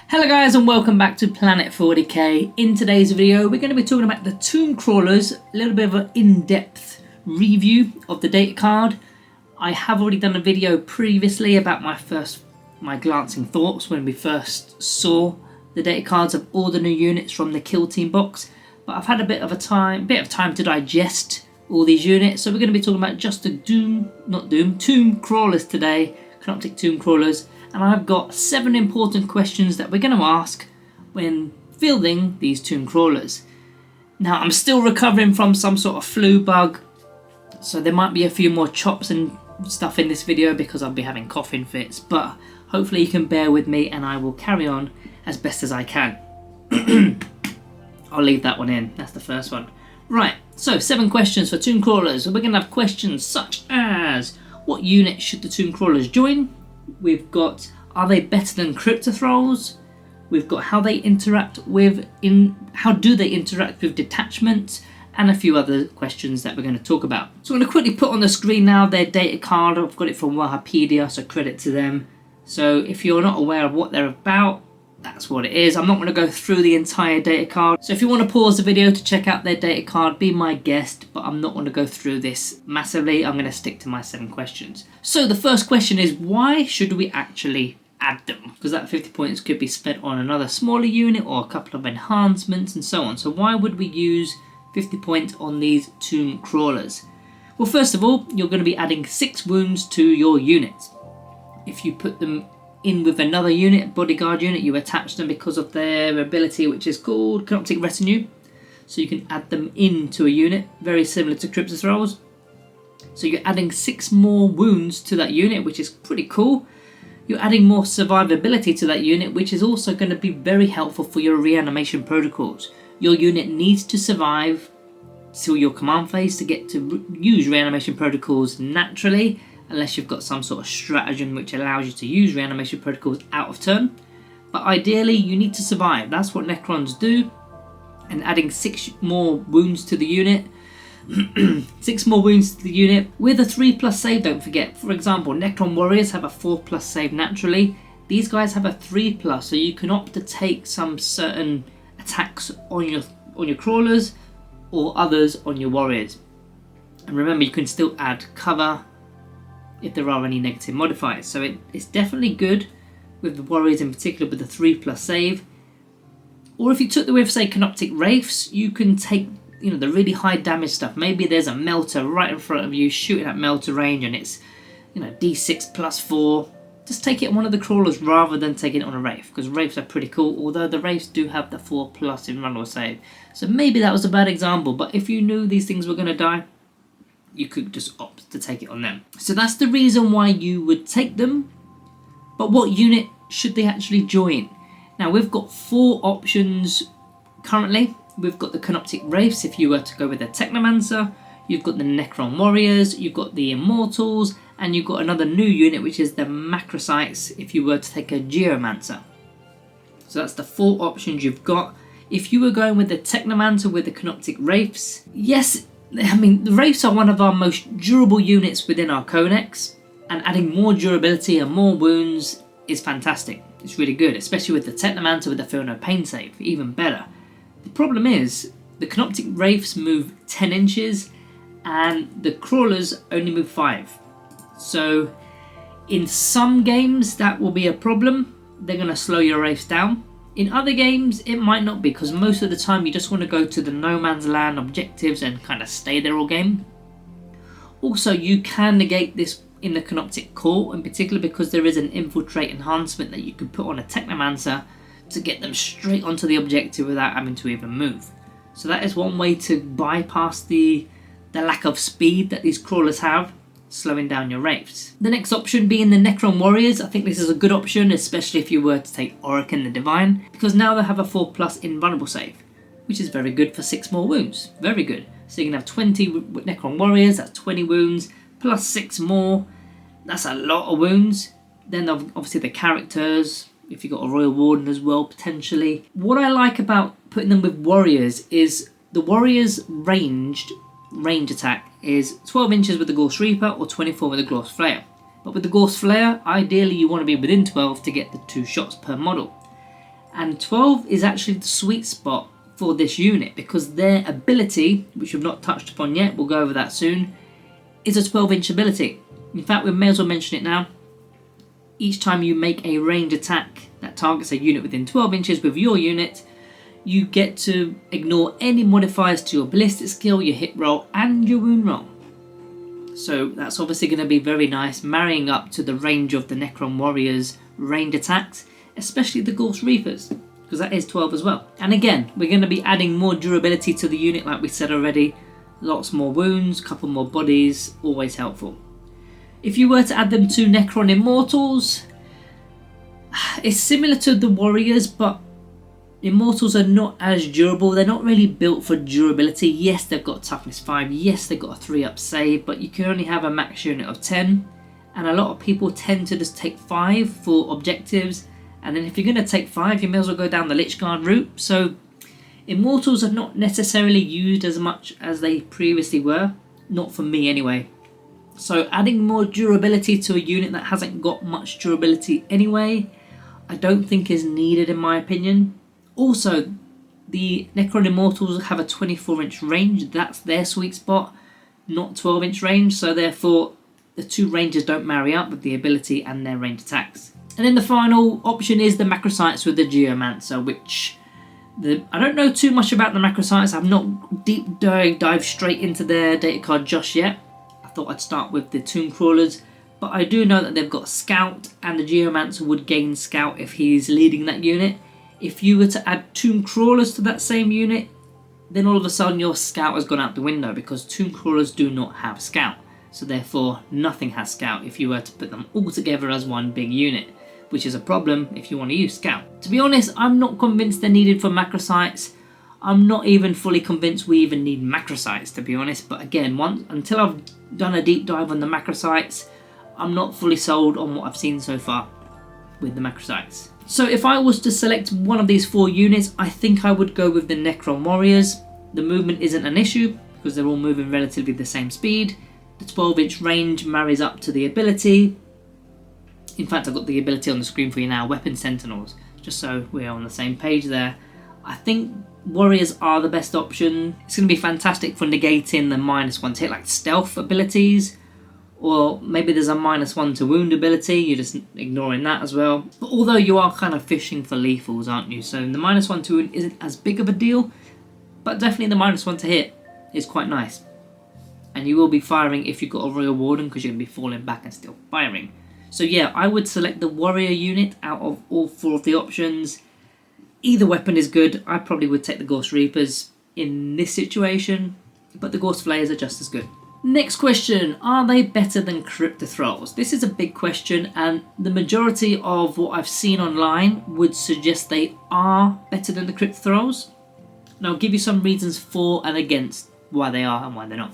Hello guys and welcome back to Planet 40k. In today's video we're going to be talking about the Tomb Crawlers, a little bit of an in-depth review of the data card. I have already done a video previously about my glancing thoughts when we first saw the data cards of all the new units from the Kill Team box, but I've had a bit of time to digest all these units, so we're going to be talking about just the Tomb Crawlers today, Canoptek Tomb Crawlers. And I've got 7 important questions that we're going to ask when fielding these Tomb Crawlers. Now, I'm still recovering from some sort of flu bug, so there might be a few more chops and stuff in this video because I'll be having coughing fits, but hopefully you can bear with me and I will carry on as best as I can. I'll leave that one in, that's the first one. Right, so 7 questions for Tomb Crawlers. We're going to have questions such as, what unit should the Tomb Crawlers join? We've got, are they better than cryptothralls? We've got how do they interact with Detachment, and a few other questions that we're going to talk about. So I'm going to quickly put on the screen now their data card. I've got it from Wikipedia, so credit to them. So if you're not aware of what they're about, that's what it is. I'm not going to go through the entire data card. So if you want to pause the video to check out their data card, be my guest, but I'm not going to go through this massively. I'm going to stick to my 7 questions. So the first question is, why should we actually add them? Because that 50 points could be spent on another smaller unit or a couple of enhancements and so on. So why would we use 50 points on these Tomb Crawlers? Well, first of all, you're going to be adding 6 wounds to your units. If you put them in with another unit, bodyguard unit, you attach them because of their ability, which is called Canoptek Retinue. So you can add them into a unit, very similar to cryptothralls. So you're adding 6 more wounds to that unit, which is pretty cool. You're adding more survivability to that unit, which is also going to be very helpful for your reanimation protocols. Your unit needs to survive till your command phase to get to use reanimation protocols naturally, unless you've got some sort of stratagem which allows you to use reanimation protocols out of turn. But ideally, you need to survive. That's what Necrons do. And adding 6 more wounds to the unit, 6 more wounds to the unit with a 3+ save, don't forget. For example, Necron Warriors have a 4+ save naturally. These guys have a 3+, so you can opt to take some certain attacks on your crawlers or others on your warriors. And remember, you can still add cover if there are any negative modifiers. So it's definitely good with the warriors, in particular with the 3+ save. Or if you took the with, say, Canoptek Wraiths, you can take, the really high damage stuff. Maybe there's a melter right in front of you shooting at melter range and it's D6 +4. Just take it on one of the crawlers rather than taking it on a Wraith, because Wraiths are pretty cool, although the Wraiths do have the 4+ in run or save. So maybe that was a bad example, but if you knew these things were going to die, you could just opt to take it on them. So that's the reason why you would take them. But what unit should they actually join? Now, we've got 4 options currently. We've got the Canoptek Wraiths if you were to go with the Technomancer. You've got the Necron Warriors, you've got the Immortals, and you've got another new unit, which is the Macrocytes if you were to take a Geomancer. So that's the 4 options you've got. If you were going with the Technomancer with the Canoptek Wraiths, yes, the Wraiths are one of our most durable units within our Codex, and adding more durability and more wounds is fantastic. It's really good, especially with the Technomancer with the Feel No Pain save, even better. The problem is, the Canoptek Wraiths move 10 inches, and the Crawlers only move 5. So, in some games that will be a problem. They're going to slow your Wraiths down. In other games, it might not be, because most of the time you just want to go to the no man's land objectives and kind of stay there all game. Also, you can negate this in the Canoptek Core, in particular because there is an infiltrate enhancement that you could put on a Technomancer to get them straight onto the objective without having to even move. So that is one way to bypass the lack of speed that these crawlers have, slowing down your Wraiths. The next option being the Necron Warriors. I think this is a good option, especially if you were to take Orokin the Divine, because now they have a 4+ invulnerable save, which is very good for 6 more wounds. Very good. So you can have 20 Necron Warriors, that's 20 wounds, plus 6 more. That's a lot of wounds. Then obviously the characters, if you've got a Royal Warden as well, potentially. What I like about putting them with Warriors is the Warriors' range attack is 12 inches with the Gorse Reaper or 24 with the Gorse Flare. But with the Gorse Flare, ideally you want to be within 12 to get the 2 shots per model. And 12 is actually the sweet spot for this unit because their ability, which we've not touched upon yet, we'll go over that soon, is a 12-inch ability. In fact, we may as well mention it now. Each time you make a range attack that targets a unit within 12 inches with your unit, you get to ignore any modifiers to your ballistic skill, your hit roll, and your wound roll. So that's obviously going to be very nice, marrying up to the range of the Necron Warriors' range attacks, especially the Ghost Reapers, because that is 12 as well. And again, we're going to be adding more durability to the unit, like we said already. Lots more wounds, couple more bodies, always helpful. If you were to add them to Necron Immortals, it's similar to the Warriors, but Immortals are not as durable. They're not really built for durability. Yes, they've got toughness 5. Yes, they've got a 3-up save, but you can only have a max unit of 10. And a lot of people tend to just take 5 for objectives. And then if you're going to take 5, you may as well go down the Lich Guard route. So Immortals are not necessarily used as much as they previously were. Not for me anyway. So adding more durability to a unit that hasn't got much durability anyway, I don't think is needed in my opinion. Also, the Necron Immortals have a 24-inch range. That's their sweet spot, not 12-inch range. So therefore, the two ranges don't marry up with the ability and their range attacks. And then the final option is the Macrosites with the Geomancer, which I don't know too much about the Macrosites. I've not deep dived straight into their data card just yet. I thought I'd start with the Tomb Crawlers. But I do know that they've got Scout, and the Geomancer would gain Scout if he's leading that unit. If you were to add Tomb Crawlers to that same unit, then all of a sudden your Scout has gone out the window because Tomb Crawlers do not have Scout. So therefore nothing has Scout if you were to put them all together as one big unit, which is a problem if you want to use Scout. To be honest, I'm not convinced they're needed for Macrosites. I'm not even fully convinced we even need Macrosites, to be honest. But again, until I've done a deep dive on the Macrosites, I'm not fully sold on what I've seen so far with the Macrosites. So if I was to select one of these 4 units, I think I would go with the Necron Warriors. The movement isn't an issue because they're all moving relatively the same speed. The 12-inch range marries up to the ability. In fact, I've got the ability on the screen for you now, Weapon Sentinels, just so we're on the same page there. I think Warriors are the best option. It's going to be fantastic for negating the -1 to hit, like stealth abilities. Or maybe there's a -1 to wound ability, you're just ignoring that as well. But although you are kind of fishing for lethals, aren't you? So the -1 to wound isn't as big of a deal, but definitely the -1 to hit is quite nice. And you will be firing if you've got a Royal Warden because you're going to be falling back and still firing. So yeah, I would select the Warrior unit out of all 4 of the options. Either weapon is good. I probably would take the Ghost Reapers in this situation, but the Ghost Flayers are just as good. Next question, are they better than cryptothralls? This is a big question, and the majority of what I've seen online would suggest they are better than the cryptothralls. And I'll give you some reasons for and against why they are and why they're not.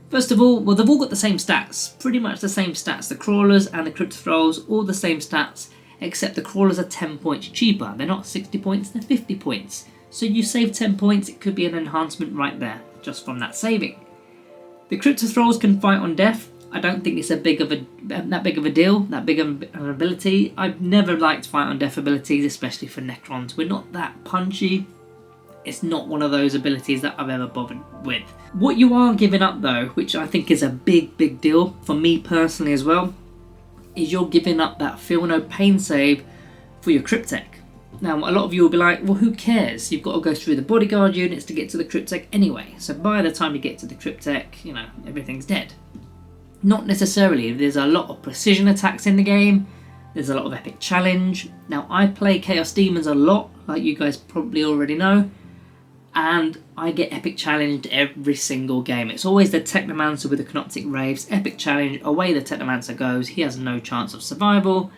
First of all, well, they've all got the same stats, pretty much the same stats. The crawlers and the cryptothralls, all the same stats, except the crawlers are 10 points cheaper. They're not 60 points, they're 50 points. So you save 10 points, it could be an enhancement right there, just from that saving. The cryptothralls can fight on death. I don't think it's that big of a deal, that big of an ability. I've never liked fight on death abilities, especially for Necrons. We're not that punchy. It's not one of those abilities that I've ever bothered with. What you are giving up though, which I think is a big deal for me personally as well, is you're giving up that feel no pain save for your Cryptek. Now, a lot of you will be like, well, who cares? You've got to go through the bodyguard units to get to the Cryptek anyway. So by the time you get to the Cryptek, you know, everything's dead. Not necessarily. There's a lot of precision attacks in the game. There's a lot of epic challenge. Now, I play Chaos Demons a lot, like you guys probably already know. And I get epic challenged every single game. It's always the Technomancer with the Canoptek Wraiths. Epic challenge, away the Technomancer goes. He has no chance of survival.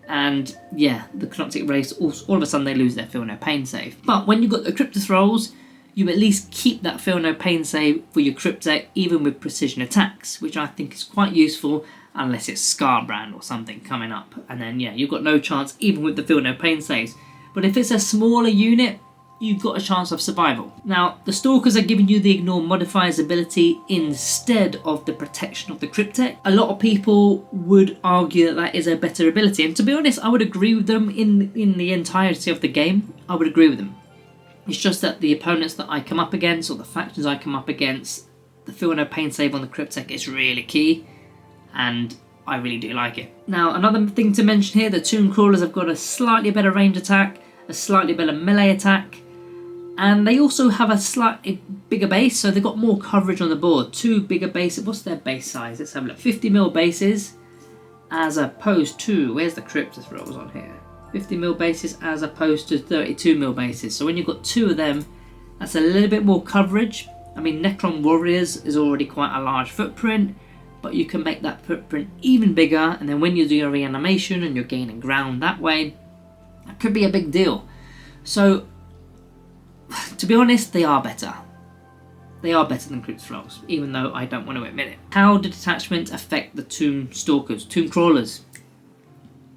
And yeah, the Canoptek Wraiths, all of a sudden they lose their Feel No Pain save. But when you've got the cryptothralls, you at least keep that Feel No Pain save for your Cryptek, even with precision attacks, which I think is quite useful, unless it's Scarbrand or something coming up. And then yeah, you've got no chance even with the Feel No Pain saves. But if it's a smaller unit, you've got a chance of survival. Now, the Stalkers are giving you the Ignore Modifiers ability instead of the Protection of the Cryptek. A lot of people would argue that that is a better ability, and to be honest, I would agree with them in the entirety of the game. I would agree with them. It's just that the opponents that I come up against, or the factions I come up against, the Feel No Pain save on the Cryptek is really key, and I really do like it. Now, another thing to mention here, the Tomb Crawlers have got a slightly better range attack, a slightly better melee attack, and they also have a slightly bigger base, so they've got more coverage on the board. 2 bigger bases. What's their base size? Let's have a look. 50mm bases, as opposed to, where's the cryptothralls on here? 50mm bases as opposed to 32mm bases. So when you've got 2 of them, that's a little bit more coverage. I mean, Necron Warriors is already quite a large footprint, but you can make that footprint even bigger, and then when you do your reanimation and you're gaining ground that way, that could be a big deal. So, to be honest, they are better. They are better than cryptothralls, even though I don't want to admit it. How did Detachment affect the Tomb Stalkers? Tomb Crawlers.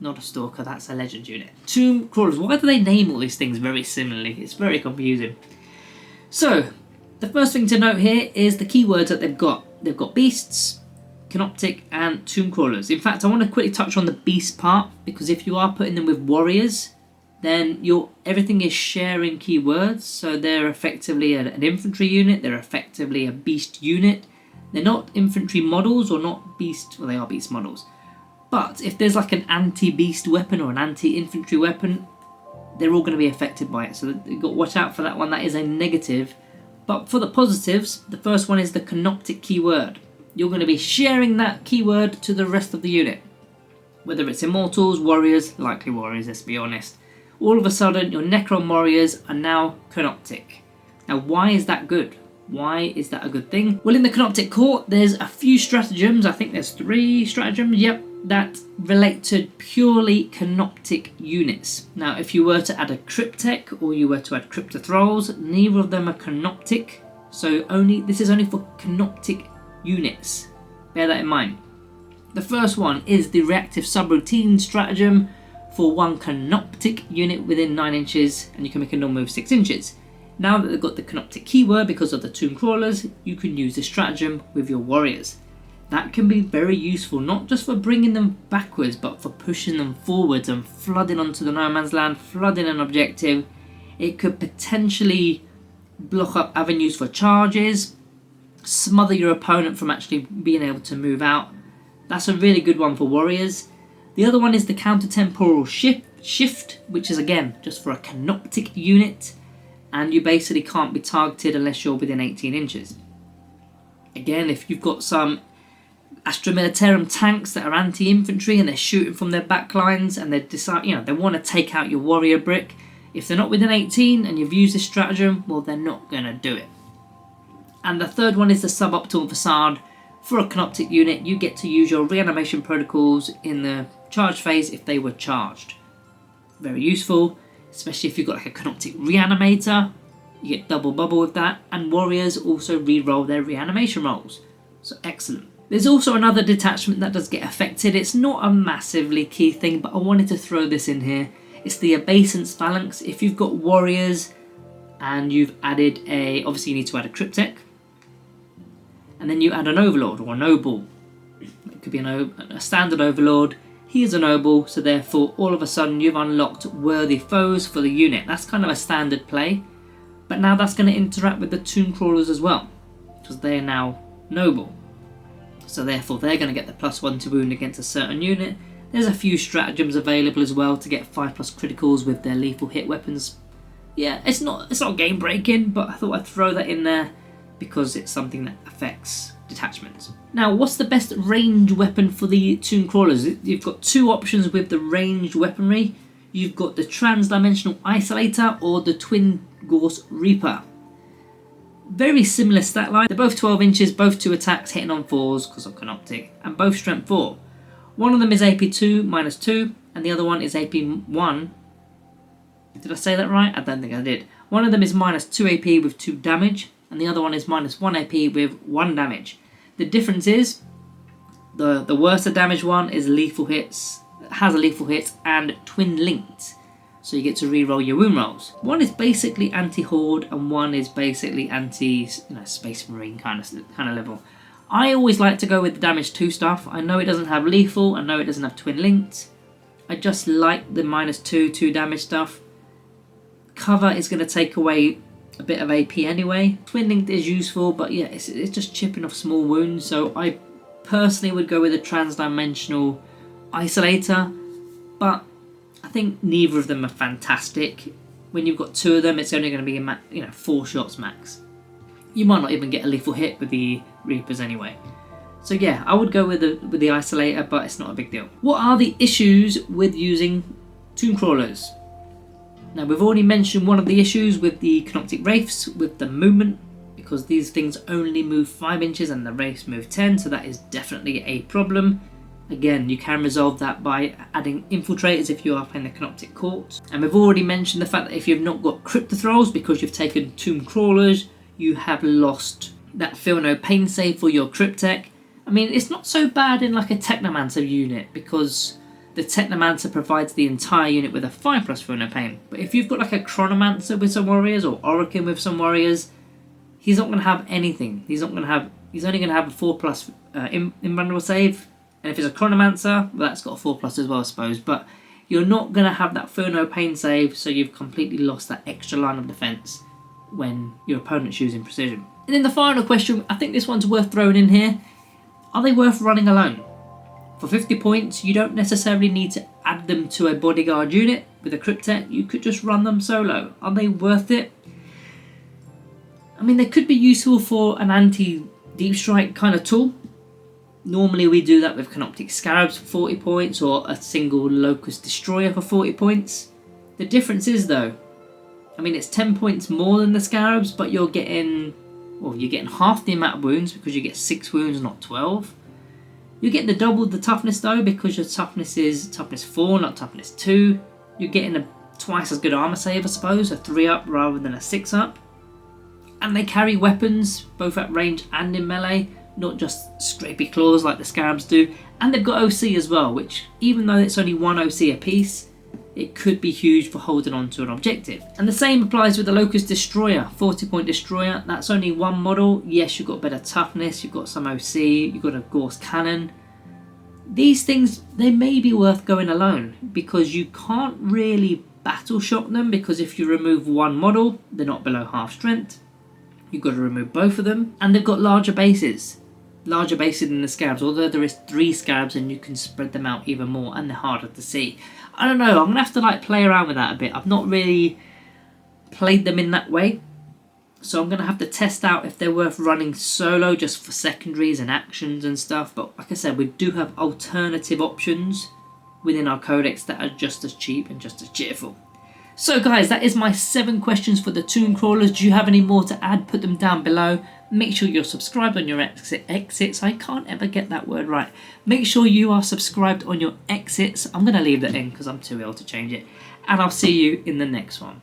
Not a Stalker, that's a Legend unit. Tomb Crawlers. Why do they name all these things very similarly? It's very confusing. So, the first thing to note here is the keywords that they've got. They've got Beasts, Canoptek, and Tomb Crawlers. In fact, I want to quickly touch on the Beast part, because if you are putting them with Warriors, then everything is sharing keywords, so they're effectively an infantry unit, they're effectively a beast unit. They're not infantry models, or not beast, well, they are beast models. But if there's like an anti-beast weapon or an anti-infantry weapon, they're all going to be affected by it, so you've got to watch out for that one. That is a negative. But for the positives, the first one is the Canoptek keyword. You're going to be sharing that keyword to the rest of the unit. Whether it's Immortals, Warriors, likely Warriors, let's be honest. All of a sudden, your Necron Warriors are now Canoptek. Now, why is that good? Why is that a good thing? Well, in the Canoptek Court, there's a few stratagems. I think there's 3 stratagems, that relate to purely Canoptek units. Now, if you were to add a Cryptek or you were to add cryptothralls, neither of them are Canoptek. So this is only for Canoptek units. Bear that in mind. The first one is the reactive subroutine stratagem for 1 Canoptek unit within 9 inches, and you can make a normal move 6 inches. Now that they've got the Canoptek keyword because of the Tomb Crawlers, you can use this stratagem with your warriors. That can be very useful, not just for bringing them backwards, but for pushing them forwards and flooding onto the no man's land, flooding an objective. It could potentially block up avenues for charges, smother your opponent from actually being able to move out. That's a really good one for warriors. The other one is the counter-temporal shift, which is again just for a Canoptek unit, and you basically can't be targeted unless you're within 18 inches. Again, if you've got some Astra Militarum tanks that are anti-infantry and they're shooting from their backlines and they want to take out your warrior brick, if they're not within 18 and you've used this stratagem, well, they're not going to do it. And the third one is the suboptimal facade. For a Canoptek unit, you get to use your reanimation protocols in the charge phase if they were charged. Very useful, especially if you've got like a Canoptek reanimator. You get double bubble with that, and warriors also re-roll their reanimation rolls. So excellent. There's also another detachment that does get affected. It's not a massively key thing, but I wanted to throw this in here. It's the Obeisance Phalanx. If you've got warriors and you've added obviously you need to add a Cryptek, and then you add an Overlord or a Noble. It could be a standard Overlord. He is a Noble, so therefore all of a sudden you've unlocked worthy foes for the unit. That's kind of a standard play, but now that's going to interact with the Tomb Crawlers as well, because they are now Noble. So therefore they're going to get the +1 to wound against a certain unit. There's a few stratagems available as well to get 5+ criticals with their lethal hit weapons. Yeah, it's not game breaking, but I thought I'd throw that in there because it's something that affects detachments. Now, what's the best range weapon for the Tomb Crawlers? You've got 2 options with the ranged weaponry. You've got the Transdimensional Isolator or the Twin Gorse Reaper. Very similar stat line. They're both 12 inches, both 2 attacks, hitting on 4s because of Canoptek, and both strength 4. One of them is AP2 -2, and the other one is AP1. Did I say that right? I don't think I did. One of them is -2 AP with 2 damage, and the other one is -1 AP with 1 damage. The difference is the worse the damage one is lethal hits, has a lethal hit, and twin linked. so you get to re-roll your wound rolls. One is basically anti-horde and one is basically anti, Space Marine kind of level. I always like to go with the damage 2 stuff. I know it doesn't have lethal, I know it doesn't have twin linked. I just like the -2 damage stuff. Cover is going to take away a bit of AP anyway. Twin linked is useful, but yeah, it's just chipping off small wounds. So I personally would go with a transdimensional isolator, but I think neither of them are fantastic. When you've got 2 of them, it's only going to be 4 shots max. You might not even get a lethal hit with the Reapers anyway. So yeah, I would go with the isolator, but it's not a big deal. What are the issues with using Tomb Crawlers? Now, we've already mentioned one of the issues with the Canoptek Wraiths, with the movement, because these things only move 5 inches and the Wraiths move 10, so that is definitely a problem. Again, you can resolve that by adding infiltrators if you are playing the Canoptek Court. And we've already mentioned the fact that if you've not got cryptothralls, because you've taken Tomb Crawlers, you have lost that Feel No Pain save for your Cryptek. I mean, it's not so bad in like a Technomancer unit, because the Technomancer provides the entire unit with a 5+ Feel No Pain. But if you've got like a Chronomancer with some warriors, or Orokin with some warriors, he's not going to have anything. He's only going to have a 4+ invulnerable save. And if it's a Chronomancer, well, that's got a 4+ as well, I suppose. But you're not going to have that Feel No Pain save, so you've completely lost that extra line of defense when your opponent's using precision. And then the final question, I think this one's worth throwing in here. Are they worth running alone? For 50 points, you don't necessarily need to add them to a bodyguard unit with a Cryptek. You could just run them solo. Are they worth it? I mean, they could be useful for an anti-deep strike kind of tool. Normally we do that with Canoptek Scarabs for 40 points, or a single Locust Destroyer for 40 points. The difference is though, I mean, it's 10 points more than the Scarabs, but you're getting half the amount of wounds because you get 6 wounds, not 12. You get the double the toughness though, because your toughness is toughness 4, not toughness 2. You're getting a twice as good armor save, I suppose, a 3-up rather than a 6-up. And they carry weapons, both at range and in melee, not just scrapey claws like the Scarabs do. And they've got OC as well, which even though it's only 1 OC a piece, it could be huge for holding on to an objective. And the same applies with the Locust Destroyer, 40-point Destroyer. That's only 1 model. Yes, you've got better toughness, you've got some OC, you've got a Gauss Cannon. These things, they may be worth going alone, because you can't really battle shock them, because if you remove 1 model, they're not below half strength. You've got to remove both of them. And they've got larger bases. Larger bases than the Scarabs, although there is 3 Scarabs and you can spread them out even more, and they're harder to see. I don't know, I'm going to have to play around with that a bit. I've not really played them in that way, so I'm going to have to test out if they're worth running solo just for secondaries and actions and stuff. But like I said, we do have alternative options within our codex that are just as cheap and just as cheerful. So guys, that is my 7 questions for the Tomb Crawlers. Do you have any more to add? Put them down below. Make sure you're subscribed on your exits. I can't ever get that word right. Make sure you are subscribed on your exits. I'm going to leave that in because I'm too ill to change it. And I'll see you in the next one.